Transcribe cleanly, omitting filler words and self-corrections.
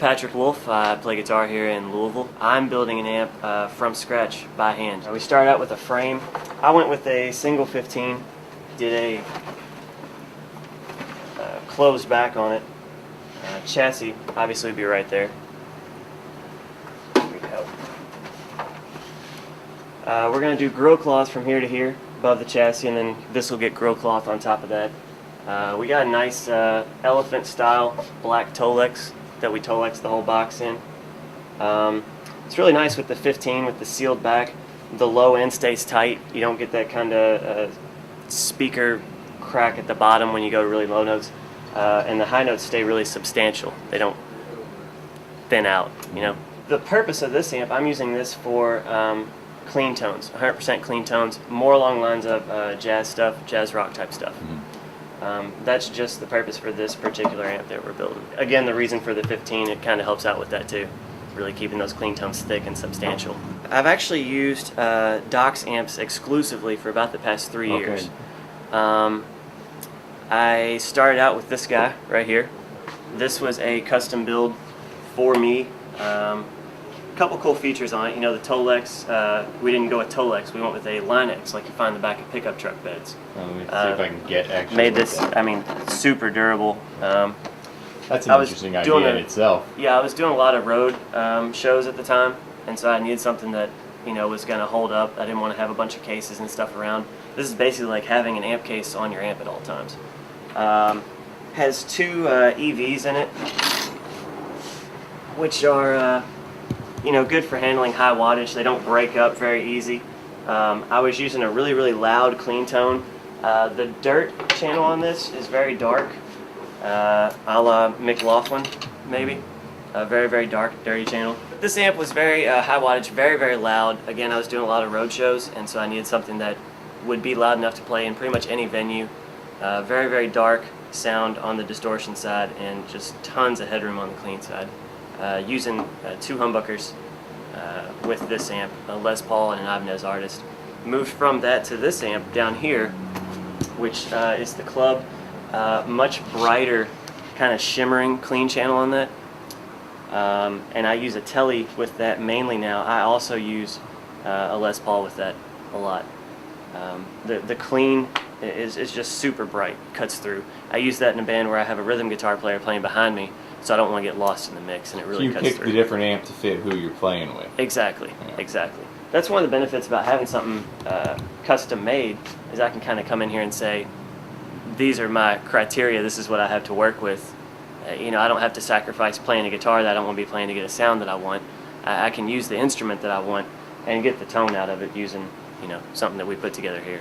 Patrick Wolfe. I play guitar here in Louisville. I'm building an amp from scratch by hand. We started out with a frame. I went with a single 15, did a closed back on it. Chassis obviously would be right there. We're going to do grill cloth from here to here above the chassis, and then this will get grill cloth on top of that. We got a nice elephant style black Tolex that we Tolex the whole box in. It's really nice with the 15 with the sealed back. The low end stays tight. You don't get that kind of speaker crack at the bottom when you go to really low notes. And the high notes stay really substantial. They don't thin out, you know. The purpose of this amp, I'm using this for clean tones, 100% clean tones, more along the lines of jazz stuff, jazz rock type stuff. That's just the purpose for this particular amp that we're building. Again, the reason for the 15, it kind of helps out with that too, really keeping those clean tones thick and substantial. I've actually used Doc's amps exclusively for about the past 3 years. I started out with this guy right here. This was a custom build for me. A couple cool features on it. You know, the Tolex, we didn't go with Tolex, we went with a Line-X like you find in the back of pickup truck beds. Let me see if I can get actually. Made this, I mean, super durable. That's an interesting idea in itself. Yeah, I was doing a lot of road shows at the time, and so I needed something that, you know, was going to hold up. I didn't want to have a bunch of cases and stuff around. This is basically like having an amp case on your amp at all times. Has two EVs in it, which are you know, good for handling high wattage. They don't break up very easy. I was using a really, really loud clean tone. The dirt channel on this is very dark, a la McLaughlin, maybe. A very, very dark, dirty channel. This amp was very high wattage, very, very loud. Again, I was doing a lot of road shows, and so I needed something that would be loud enough to play in pretty much any venue. Very, very dark sound on the distortion side, and just tons of headroom on the clean side. Using two humbuckers with this amp, a Les Paul and an Ibanez Artist. Moved from that to this amp down here, which is the Club. Much brighter, kind of shimmering clean channel on that. And I use a Tele with that mainly now. I also use a Les Paul with that a lot. The clean is just super bright, cuts through. I use that in a band where I have a rhythm guitar player playing behind me, so I don't want to get lost in the mix, and it really cuts through. So you pick the different amp to fit who you're playing with. Exactly, exactly. That's one of the benefits about having something custom made, is I can kind of come in here and say, these are my criteria, this is what I have to work with. You know, I don't have to sacrifice playing a guitar that I don't want to be playing to get a sound that I want. I can use the instrument that I want and get the tone out of it using, you know, something that we put together here.